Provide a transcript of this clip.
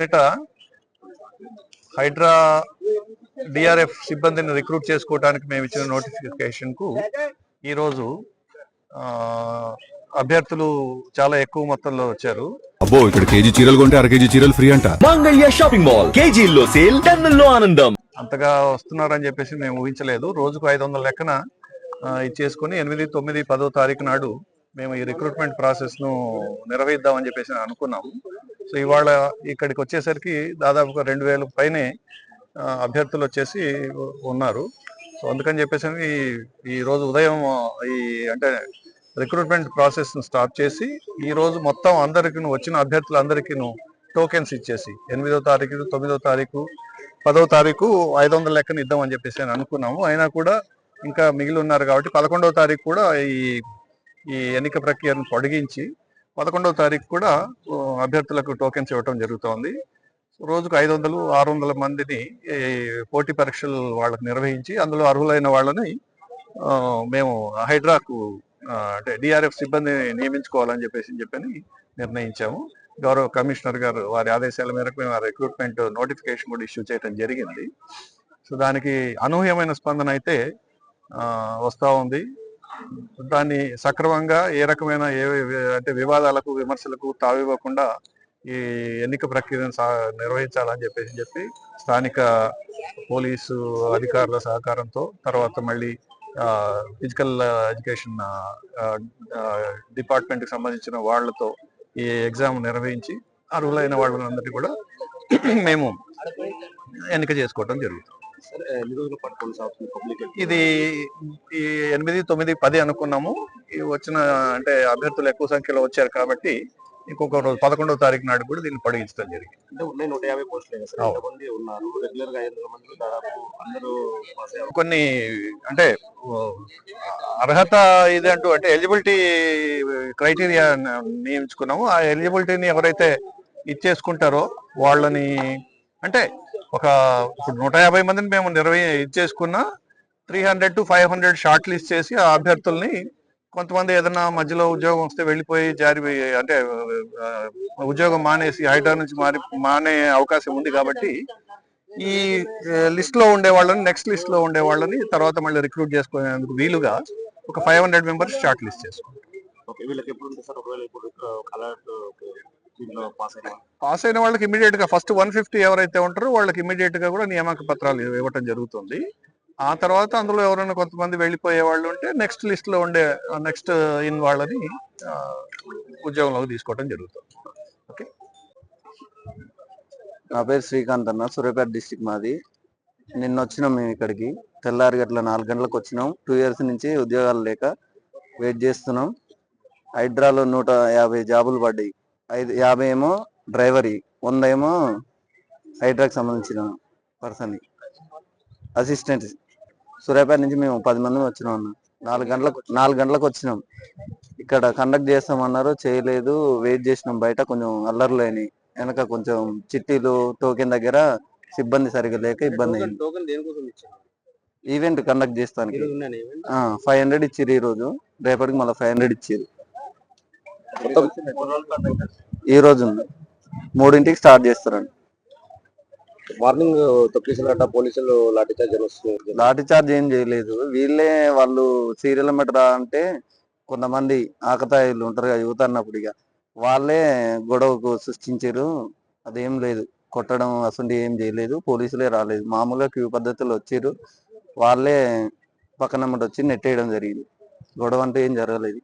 పేట Hydraa DRF సిబ్బందిని recruit చేసుకోవడానికి మేము ఇచ్చిన నోటిఫికేషన్ కు ఈరోజు అభ్యర్థులు చాలా ఎక్కువ మొత్తంలో వచ్చారు. అబ్బో, ఇక్కడ కేజీ చీరలు కొంటే అర కేజీ చీరలు ఫ్రీ అంట. మంగళ్య షాపింగ్ మాల్, కేజీల్లో సేల్, టన్నుల్లో ఆనందం. అంతగా వస్తున్నారని చెప్పేసి మేము ఊహించలేదు. రోజుకు 500 లెక్కన ఇచ్చేసుకుని 8, 9, 10వ తారీఖు నాడు మేము ఈ రిక్రూట్మెంట్ ప్రాసెస్ ను నిర్వహిద్దామని చెప్పేసి అనుకున్నాము. సో ఇవాళ ఇక్కడికి వచ్చేసరికి దాదాపుగా 2000 పైనే అభ్యర్థులు వచ్చేసి ఉన్నారు. సో అందుకని చెప్పేసి ఈ రోజు ఉదయం అంటే రిక్రూట్మెంట్ ప్రాసెస్ ను స్టార్ట్ చేసి ఈ రోజు మొత్తం అందరికి వచ్చిన అభ్యర్థులందరికీ టోకెన్స్ ఇచ్చేసి 8వ తారీఖు, 9వ తారీఖు, 10వ తారీఖు 500 లెక్కన ఇద్దామని చెప్పేసి అనుకున్నాము. అయినా కూడా ఇంకా మిగిలి ఉన్నారు కాబట్టి 11వ తారీఖు కూడా ఈ ఎన్నిక ప్రక్రియను పొడిగించి 11వ తారీఖు కూడా అభ్యర్థులకు టోకెన్స్ ఇవ్వడం జరుగుతోంది. రోజుకు 500, 600 మందిని పోటీ పరీక్షలు వాళ్ళకు నిర్వహించి అందులో అర్హులైన వాళ్ళని మేము హైడ్రాకు అంటే డిఆర్ఎఫ్ సిబ్బందిని నియమించుకోవాలని చెప్పని నిర్ణయించాము. గౌరవ కమిషనర్ గారు వారి ఆదేశాల మేరకు మేము రిక్రూట్మెంట్ నోటిఫికేషన్ కూడా ఇష్యూ చేయడం జరిగింది. సో దానికి అనూహ్యమైన స్పందన అయితే వస్తూ ఉంది. దాన్ని సక్రమంగా ఏ రకమైన అంటే వివాదాలకు, విమర్శలకు తావివ్వకుండా ఈ ఎన్నిక ప్రక్రియను నిర్వహించాలని చెప్పి స్థానిక పోలీసు అధికారుల సహకారంతో, తర్వాత మళ్ళీ ఫిజికల్ ఎడ్యుకేషన్ డిపార్ట్మెంట్కి సంబంధించిన వాళ్లతో ఈ ఎగ్జామ్ నిర్వహించి అర్హులైన వాళ్ళందరినీ కూడా మేము ఎన్నిక చేసుకోవడం జరుగుతుంది. ఇది 8, 9, 10 అనుకున్నాము. వచ్చిన అంటే అభ్యర్థులు ఎక్కువ సంఖ్యలో వచ్చారు కాబట్టి ఇంకొక రోజు 11వ తారీఖు నాడు కూడా దీన్ని పొడిగించడం జరిగింది. కొన్ని అంటే అర్హత ఇది అంటూ అంటే ఎలిజిబిలిటీ క్రైటీరియా నియమించుకున్నాము. ఆ ఎలిజిబిలిటీని ఎవరైతే ఇచ్చేసుకుంటారో వాళ్ళని అంటే ఇప్పుడు 150 మందిని మేము ఇచ్చేసుకున్న 300 to 500 షార్ట్ లిస్ట్ చేసి ఆ అభ్యర్థుల్ని కొంతమంది ఏదైనా మధ్యలో ఉద్యోగం వస్తే వెళ్ళిపోయి అంటే ఉద్యోగం మానేసి హైడ్రా నుంచి మానే అవకాశం ఉంది కాబట్టి ఈ లిస్ట్ లో ఉండే వాళ్ళని, నెక్స్ట్ లిస్ట్ లో ఉండే వాళ్ళని తర్వాత మళ్ళీ రిక్రూట్ చేసుకునేందుకు వీలుగా ఒక 500 మెంబర్స్ షార్ట్ లిస్ట్ చేసుకుంటాం. పాస్ అయిన వాళ్ళకి ఇమీడియట్ గా ఫస్ట్ 150 ఎవరైతే ఉంటారో వాళ్ళకి ఇమీడియట్ గా కూడా నియామక పత్రాలు ఇవ్వటం జరుగుతుంది. ఆ తర్వాత అందులో ఎవరైనా కొంతమంది వెళ్ళిపోయే వాళ్ళు ఉంటే నెక్స్ట్ లిస్ట్ లో ఉండే నెక్స్ట్ ఇన్ వాళ్ళని ఉద్యోగంలోకి తీసుకోవడం జరుగుతుంది. ఓకే. నా పేరు శ్రీకాంత్ అన్న, సూర్యాపేట డిస్టిక్ మాది. నిన్న వచ్చినాం మేము ఇక్కడికి. తెల్లారి గట్ల 4 గంటలకు వచ్చినాం. 2 years నుంచి ఉద్యోగాలు లేక వెయిట్ చేస్తున్నాం. హైడ్రాలో 150 జాబులు పడ్డాయి. 50 ఏమో డ్రైవర్, 100 ఏమో హైడ్రాకి సంబంధించిన పర్సన్ అసిస్టెంట్. సూర్యాపేట నుంచి మేము 10 మంది వచ్చినాం అన్న. 4 గంటలకు వచ్చినాం. ఇక్కడ కండక్ట్ చేస్తామన్నారు, చేయలేదు. వెయిట్ చేసినాం బయట. కొంచెం అల్లర్లు అయినాయి. వెనక కొంచెం చిట్టీలు, టోకెన్ దగ్గర సిబ్బంది సరిగ్గా లేక ఇబ్బంది అయింది. ఈవెంట్ కండక్ట్ చేస్తానికి 500 ఇచ్చిర్రు ఈ రోజు. రేపటికి మళ్ళీ 500 ఇచ్చిర్రు. ఈ రోజు 3ంటికి స్టార్ట్ చేస్తారండి. మార్నింగ్ తొక్కిసలాట పోలీసులు లాఠీ చార్జ్ ఏం చేయలేదు. వాళ్ళు సీరియల్ మెటర్ అంటే కొంతమంది ఆకతాయిలు ఉంటారు కదా యువత అన్నప్పుడు, ఇక వాళ్ళే గొడవకు సృష్టించారు. అదేం లేదు, కొట్టడం అసలు ఏం చేయలేదు. పోలీసులే రాలేదు. మామూలుగా క్యూ పద్ధతిలో వచ్చారు. వాళ్ళే పక్కన వచ్చి నెట్టేయడం జరిగింది. గొడవ అంటే ఏం జరగలేదు.